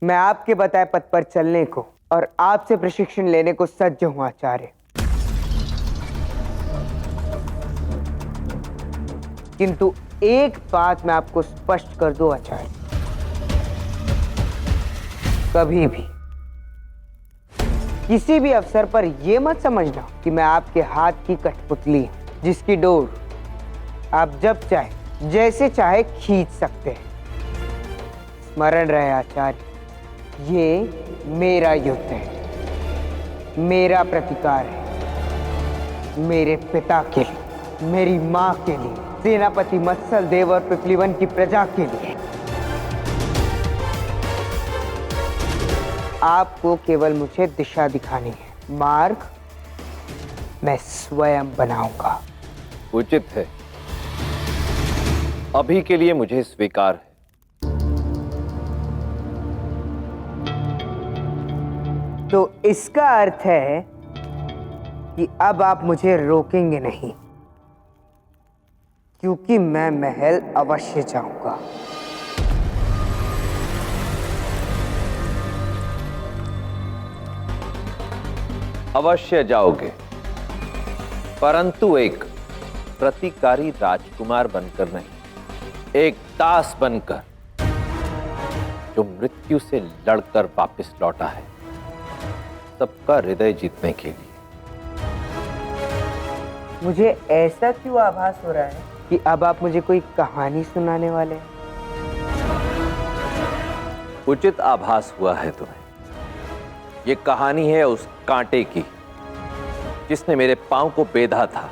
मैं आपके बताए पथ पर चलने को और आपसे प्रशिक्षण लेने को सज्ज हूं आचार्य। किंतु एक बात मैं आपको स्पष्ट कर दूं आचार्य, कभी भी किसी भी अवसर पर यह मत समझना कि मैं आपके हाथ की कठपुतली हूं जिसकी डोर आप जब चाहे जैसे चाहे खींच सकते हैं। स्मरण रहे आचार्य, ये मेरा युद्ध है, मेरा प्रतिकार है, मेरे पिता के लिए, मेरी मां के लिए, सेनापति मत्सल देव और पिपलीवन की प्रजा के लिए। आपको केवल मुझे दिशा दिखानी है, मार्ग मैं स्वयं बनाऊंगा। उचित है, अभी के लिए मुझे स्वीकार है। तो इसका अर्थ है कि अब आप मुझे रोकेंगे नहीं, क्योंकि मैं महल अवश्य जाऊंगा। अवश्य जाओगे, परंतु एक प्रतिकारी राजकुमार बनकर नहीं, एक दास बनकर जो मृत्यु से लड़कर वापस लौटा है, सबका हृदय जीतने के लिए। मुझे ऐसा क्यों आभास हो रहा है कि अब आप मुझे कोई कहानी सुनाने वाले हैं? उचित आभास हुआ है तुम्हें। ये कहानी है उस कांटे की जिसने मेरे पांव को बेधा था।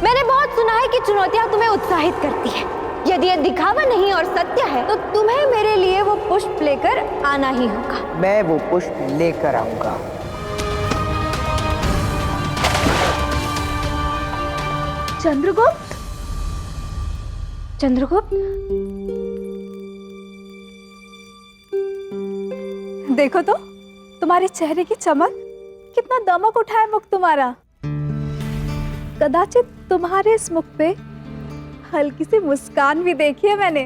मैंने बहुत सुना है कि चुनौतियां तुम्हें उत्साहित करती है। यदि यह दिखावा नहीं और सत्य है तो तुम्हें मेरे लिए वो पुष्प लेकर आना ही होगा। मैं वो पुष्प लेकर आऊंगा। चंद्रगुप्त, चंद्रगुप्त, देखो तो तुम्हारे चेहरे की चमक, कितना दमक उठा है मुख तुम्हारा। कदाचित तुम्हारे इस मुख पे हल्की सी मुस्कान भी देखी है मैंने।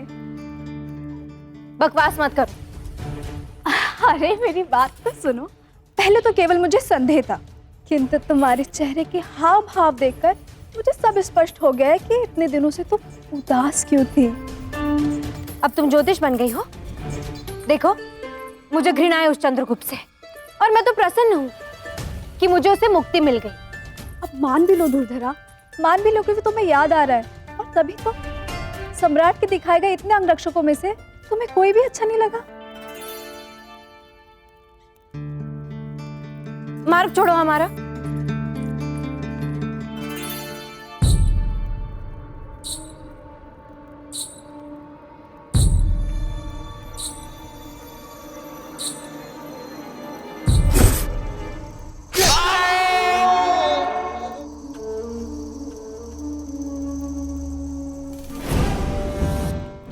बकवास मत करो। अरे मेरी बात तो सुनो। पहले तो केवल मुझे संदेह था, किंतु तुम्हारे चेहरे के हाव भाव देखकर मुझे सब स्पष्ट हो गया है कि इतने दिनों से तुम उदास क्यों थी। अब तुम ज्योतिष बन गई हो। देखो, मुझे घृणा है उस चंद्रगुप्त से, और मैं तो प्रसन्न हूँ कि मुझे उसे मुक्ति मिल गई। अब मान भी लो धुरधरा, मान भी लो कि तुम्हें याद आ रहा है, और तभी तो सम्राट के दिखाए गए इतने अंगरक्षकों में से तुम्हें कोई भी अच्छा नहीं लगा। मार्ग छोड़ो हमारा।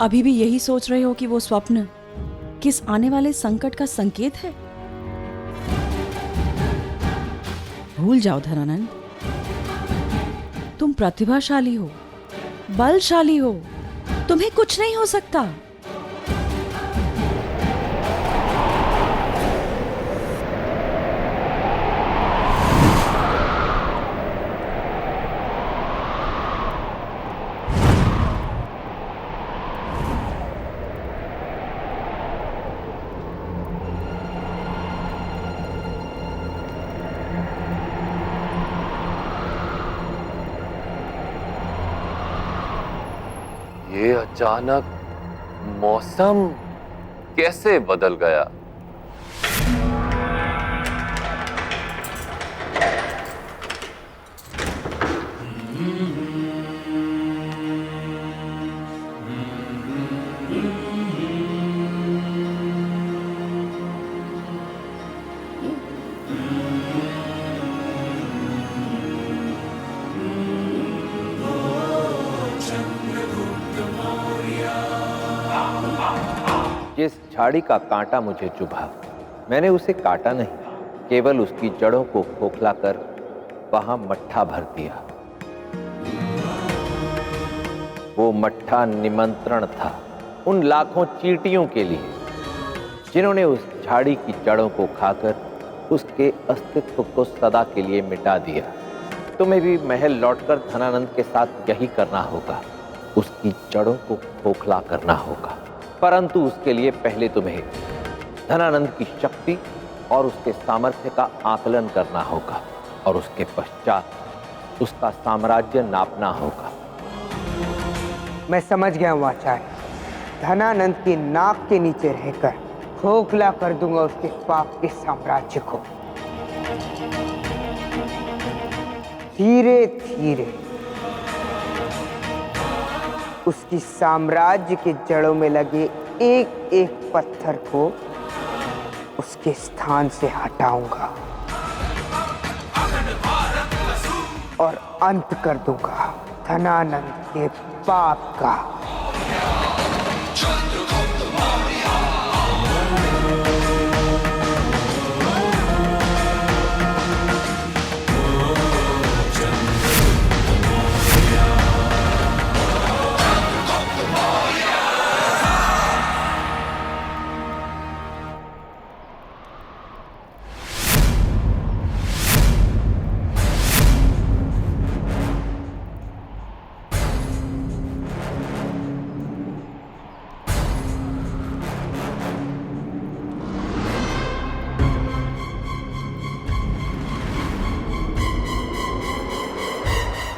अभी भी यही सोच रहे हो कि वो स्वप्न किस आने वाले संकट का संकेत है? भूल जाओ धरानंद, तुम प्रतिभाशाली हो, बलशाली हो, तुम्हें कुछ नहीं हो सकता। ये अचानक मौसम कैसे बदल गया? जिस झाड़ी का कांटा मुझे चुभा, मैंने उसे काटा नहीं, केवल उसकी जड़ों को खोखलाकर वहां मट्ठा भर दिया। वो मट्ठा निमंत्रण था उन लाखों चींटियों के लिए जिन्होंने उस झाड़ी की जड़ों को खाकर उसके अस्तित्व को सदा के लिए मिटा दिया। तुम्हें भी महल लौटकर धनानंद के साथ यही करना होगा, उसकी जड़ों को खोखला करना होगा। परंतु उसके लिए पहले तुम्हें धनानंद की शक्ति और उसके सामर्थ्य का आकलन करना होगा और उसके पश्चात उसका साम्राज्य नापना होगा। मैं समझ गया हूँ आचार्य। धनानंद की नाक के नीचे रहकर खोखला कर दूंगा उसके पाप के साम्राज्य को। धीरे धीरे उसकी साम्राज्य के जड़ों में लगे एक एक पत्थर को उसके स्थान से हटाऊंगा और अंत कर दूंगा धनानंद के पाप का।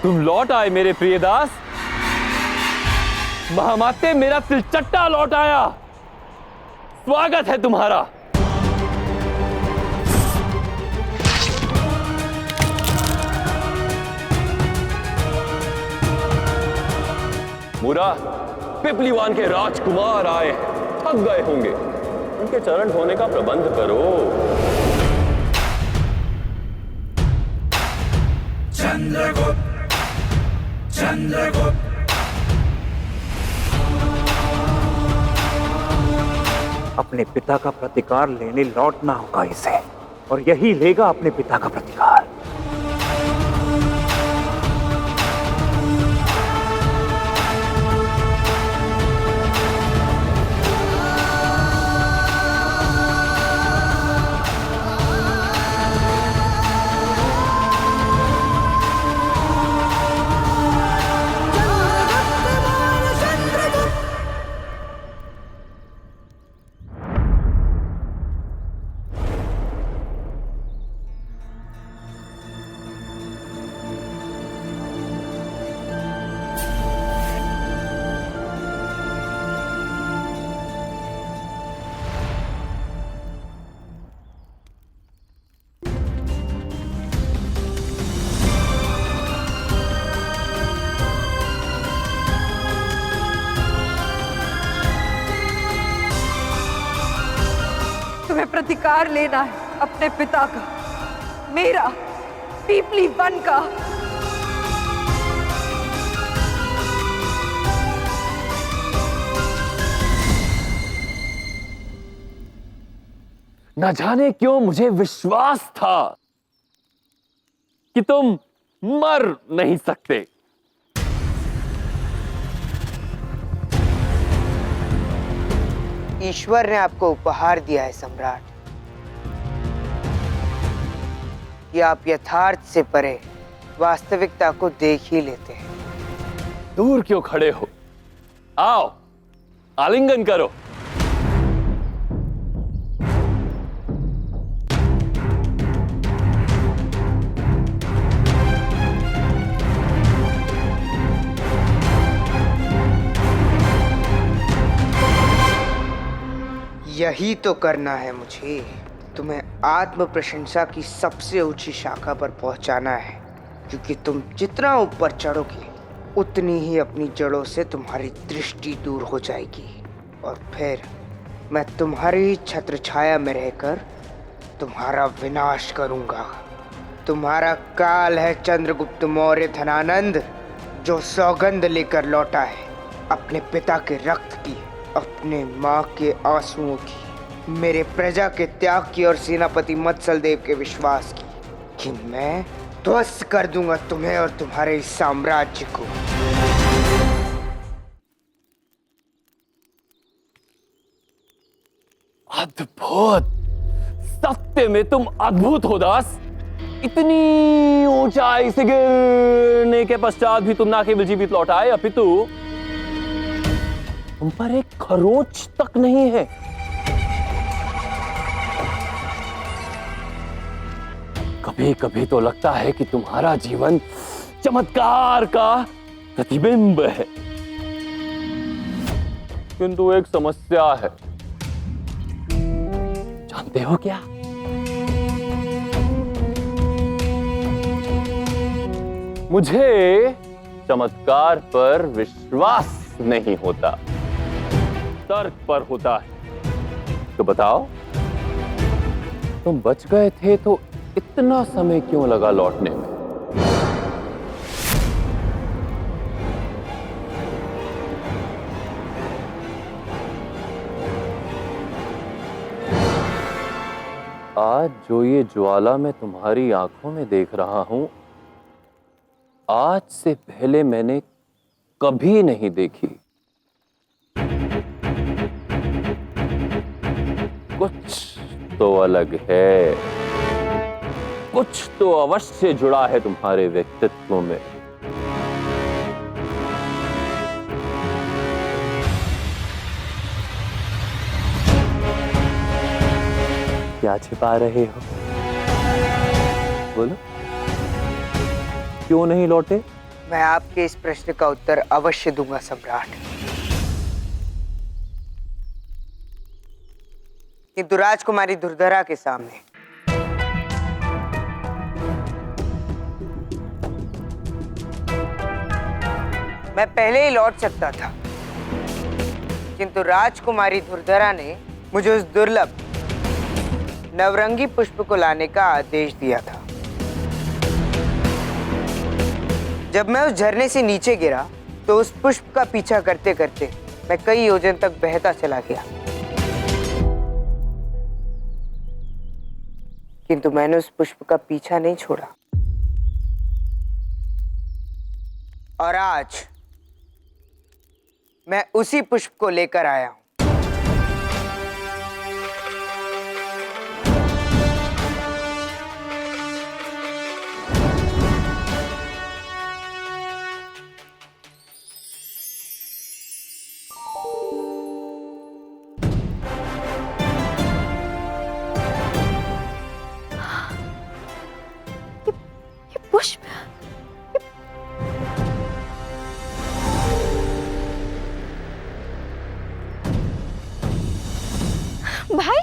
तुम लौट आए मेरे प्रिय दास। महामाते, मेरा तिलचट्टा लौट आया। स्वागत है तुम्हारा। मुरा, पिपलीवान के राजकुमार आए हैं, थक गए होंगे, उनके चरण धोने का प्रबंध करो। चंद्रगुप्त, चंद्रगुप्त, अपने पिता का प्रतिकार लेने लौटना होगा इसे, और यही लेगा अपने पिता का प्रतिकार। तुम्हें प्रतिकार लेना है अपने पिता का, मेरा, पीपली वन का। न जाने क्यों मुझे विश्वास था कि तुम मर नहीं सकते। ईश्वर ने आपको उपहार दिया है सम्राट, कि आप यथार्थ से परे वास्तविकता को देख ही लेते हैं। दूर क्यों खड़े हो? आओ, आलिंगन करो। यही तो करना है मुझे। तुम्हें आत्म प्रशंसा की सबसे ऊंची शाखा पर पहुंचाना है, क्योंकि तुम जितना ऊपर चढ़ोगे उतनी ही अपनी जड़ों से तुम्हारी दृष्टि दूर हो जाएगी, और फिर मैं तुम्हारी छत्र छाया में रहकर तुम्हारा विनाश करूंगा। तुम्हारा काल है चंद्रगुप्त मौर्य धनानंद, जो सौगंध लेकर लौटा है अपने पिता के रक्त की, अपने माँ के आंसुओं की, मेरे प्रजा के त्याग की और सेनापति मत्सल देव के विश्वास की कि मैं ध्वस्त कर दूंगा तुम्हें और तुम्हारे इस साम्राज्य को। अद्भुत, सत्य में तुम अद्भुत हो दास। इतनी ऊंचाई से गिरने के पश्चात भी तुम ना केवल जीवित लौट आए, अपितु तुम पर एक खरोंच तक नहीं है। कभी कभी तो लगता है कि तुम्हारा जीवन चमत्कार का प्रतिबिंब है, किंतु एक समस्या है। जानते हो क्या? मुझे चमत्कार पर विश्वास नहीं होता, तर्क पर होता है। तो बताओ, तुम बच गए थे तो इतना समय क्यों लगा लौटने में? आज जो ये ज्वाला मैं तुम्हारी आंखों में देख रहा हूं, आज से पहले मैंने कभी नहीं देखी। कुछ तो अलग है, कुछ तो अवश्य जुड़ा है तुम्हारे व्यक्तित्व में। क्या छिपा रहे हो? बोलो, क्यों नहीं लौटे? मैं आपके इस प्रश्न का उत्तर अवश्य दूंगा सम्राट, किंतु राजकुमारी दुर्धरा के सामने मैं पहले ही लौट सकता था, किंतु राजकुमारी दुर्धरा ने मुझे उस दुर्लभ नवरंगी पुष्प को लाने का आदेश दिया था। जब मैं उस झरने से नीचे गिरा तो उस पुष्प का पीछा करते करते मैं कई योजन तक बहता चला गया, किंतु मैंने उस पुष्प का पीछा नहीं छोड़ा। और आज मैं उसी पुष्प को लेकर आया हूं। पुष्प, भाई,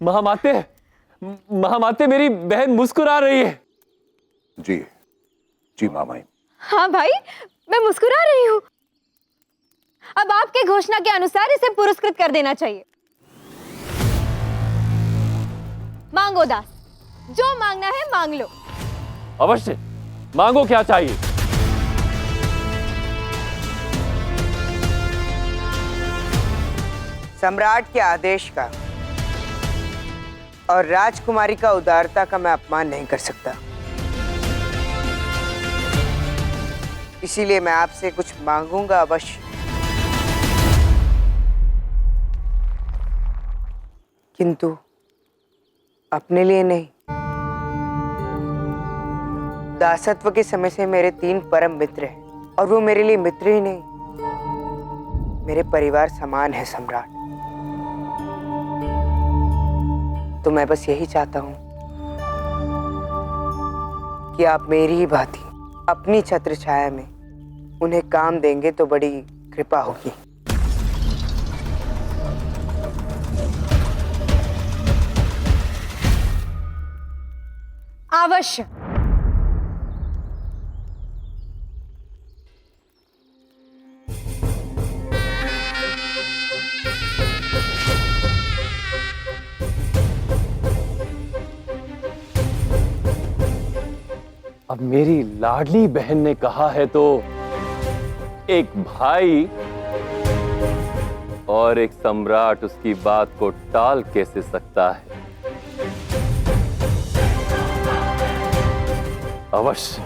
महामाते, महामाते, मेरी बहन मुस्कुरा रही है। जी जी मामाई। हाँ भाई, मैं मुस्कुरा रही हूँ। अब आपके घोषणा के अनुसार इसे पुरस्कृत कर देना चाहिए। मांगो दास, जो मांगना है मांग लो। अवश्य, मांगो, क्या चाहिए? सम्राट के आदेश का और राजकुमारी का उदारता का मैं अपमान नहीं कर सकता, इसीलिए मैं आपसे कुछ मांगूंगा अवश्य, किंतु अपने लिए नहीं। दासत्व के समय से मेरे 3 परम मित्र हैं और वो मेरे लिए मित्र ही नहीं, मेरे परिवार समान है सम्राट। तो मैं बस यही चाहता हूं कि आप मेरी ही भांति अपनी छत्र छाया में उन्हें काम देंगे तो बड़ी कृपा होगी। अवश्य। अब मेरी लाडली बहन ने कहा है तो एक भाई और एक सम्राट उसकी बात को टाल कैसे सकता है? अवश्य।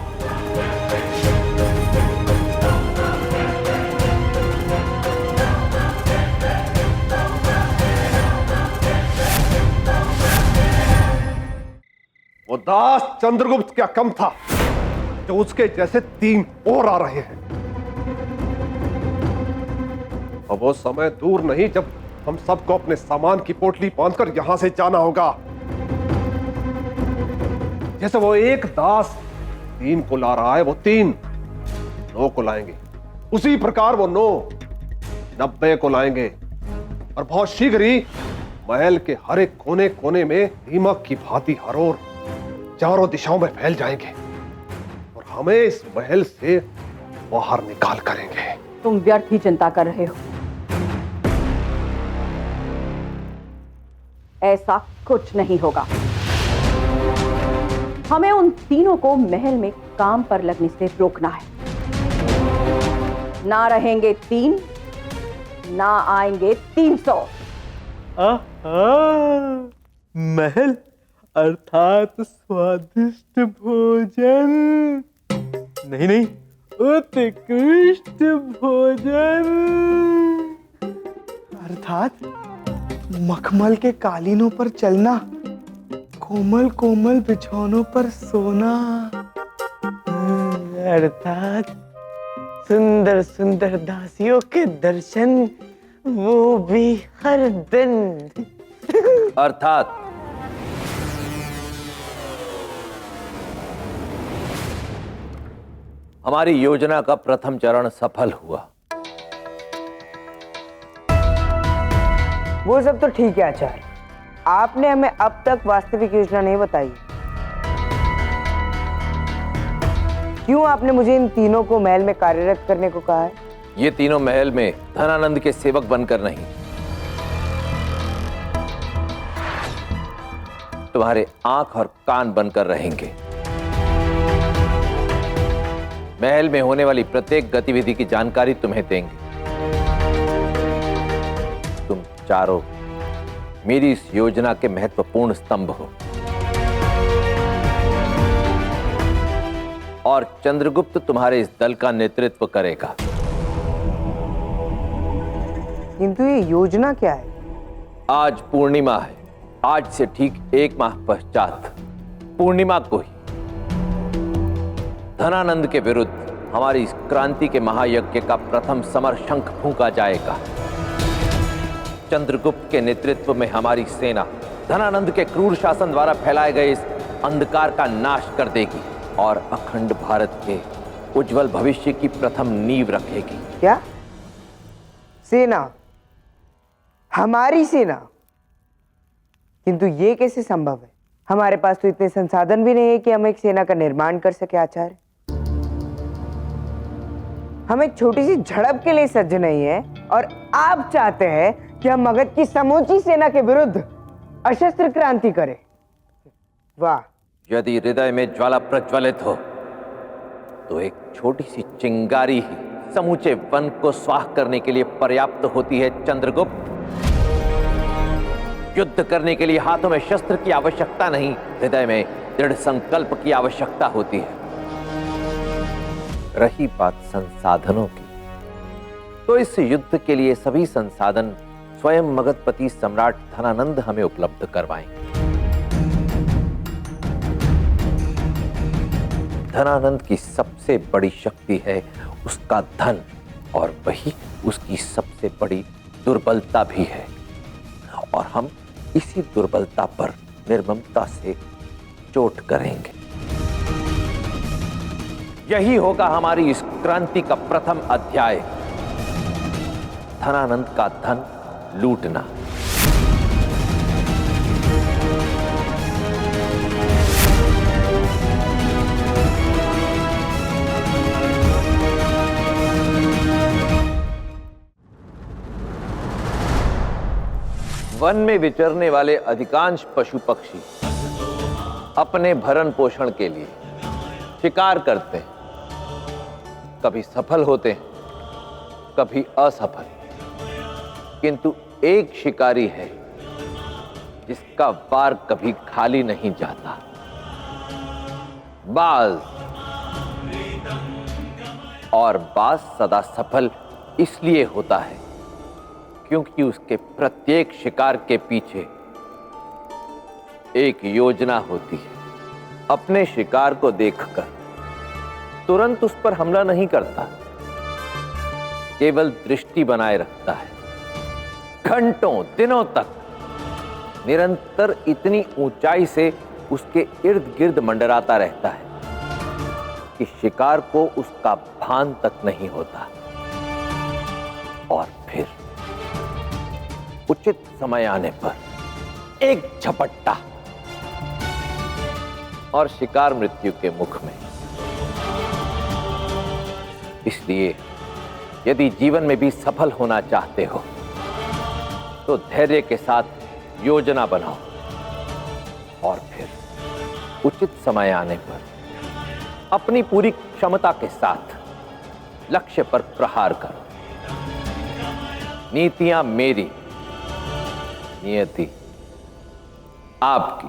वो दास चंद्रगुप्त क्या कम था जो उसके जैसे 3 और आ रहे हैं। अब वो समय दूर नहीं जब हम सबको अपने सामान की पोटली बांधकर यहां से जाना होगा। जैसे वो एक दास 3 को ला रहा है, वो 3 9 को लाएंगे। उसी प्रकार वो 9 90 को लाएंगे और बहुत शीघ्र ही महल के हर एक कोने कोने में दीमक की भांति हर ओर चारों दिशाओं में फैल जाएंगे और हमें इस महल से बाहर निकाल करेंगे। तुम व्यर्थ ही चिंता कर रहे हो। ऐसा कुछ नहीं होगा। हमें उन तीनों को महल में काम पर लगने से रोकना है। ना रहेंगे 3, ना आएंगे 300। महल अर्थात स्वादिष्ट भोजन नहीं, उत्कृष्ट भोजन अर्थात मखमल के कालीनों पर चलना, कोमल कोमल बिछौनों पर सोना, अर्थात सुंदर सुंदर दासियों के दर्शन, वो भी हर दिन। अर्थात हमारी योजना का प्रथम चरण सफल हुआ। वो सब तो ठीक है आचार्य, आपने हमें अब तक वास्तविक योजना नहीं बताई। क्यों आपने मुझे इन तीनों को महल में कार्यरत करने को कहा है? ये तीनों महल में धनानंद के सेवक बनकर नहीं, तुम्हारे आंख और कान बनकर रहेंगे। महल में होने वाली प्रत्येक गतिविधि की जानकारी तुम्हें देंगे। तुम चारों मेरी इस योजना के महत्वपूर्ण स्तंभ हो और चंद्रगुप्त तुम्हारे इस दल का नेतृत्व करेगा। किंतु ये योजना क्या है? आज पूर्णिमा है। आज से ठीक 1 माह पश्चात पूर्णिमा को ही धनानंद के विरुद्ध हमारी इस क्रांति के महायज्ञ का प्रथम समर शंख फूंका जाएगा। चंद्रगुप्त के नेतृत्व में हमारी सेना धनानंद के क्रूर शासन द्वारा फैलाए गए इस अंधकार का नाश कर देगी और अखंड भारत के उज्जवल भविष्य की प्रथम नींव रखेगी। क्या? सेना? हमारी सेना? किंतु ये कैसे संभव है? हमारे पास तो इतने संसाधन भी नहीं है कि हम एक सेना का निर्माण कर सके आचार्य। हम एक छोटी सी झड़प के लिए सज्ज नहीं है और आप चाहते हैं कि हम मगध की समूची सेना के विरुद्ध अशस्त्र क्रांति करें। वाह! यदि हृदय में ज्वाला प्रज्वलित हो तो एक छोटी सी चिंगारी ही समूचे वन को स्वाह करने के लिए पर्याप्त होती है। चंद्रगुप्त, युद्ध करने के लिए हाथों में शस्त्र की आवश्यकता नहीं, हृदय में दृढ़ संकल्प की आवश्यकता होती है। रही बात संसाधनों की, तो इस युद्ध के लिए सभी संसाधन स्वयं मगधपति सम्राट धनानंद हमें उपलब्ध करवाएंगे। धनानंद की सबसे बड़ी शक्ति है उसका धन और वही उसकी सबसे बड़ी दुर्बलता भी है और हम इसी दुर्बलता पर निर्ममता से चोट करेंगे। यही होगा हमारी इस क्रांति का प्रथम अध्याय, धनानंद का धन लूटना। वन में विचरने वाले अधिकांश पशु पक्षी अपने भरण पोषण के लिए शिकार करते हैं। कभी सफल होते हैं, कभी असफल। किंतु एक शिकारी है जिसका वार कभी खाली नहीं जाता, बाज। और बाज सदा सफल इसलिए होता है क्योंकि उसके प्रत्येक शिकार के पीछे एक योजना होती है। अपने शिकार को देखकर तुरंत उस पर हमला नहीं करता, केवल दृष्टि बनाए रखता है। घंटों दिनों तक निरंतर इतनी ऊंचाई से उसके इर्द गिर्द मंडराता रहता है कि शिकार को उसका भान तक नहीं होता। और फिर उचित समय आने पर एक झपट्टा और शिकार मृत्यु के मुख में। इसलिए यदि जीवन में भी सफल होना चाहते हो तो धैर्य के साथ योजना बनाओ और फिर उचित समय आने पर अपनी पूरी क्षमता के साथ लक्ष्य पर प्रहार करो। नीतियां मेरी, नियति आपकी।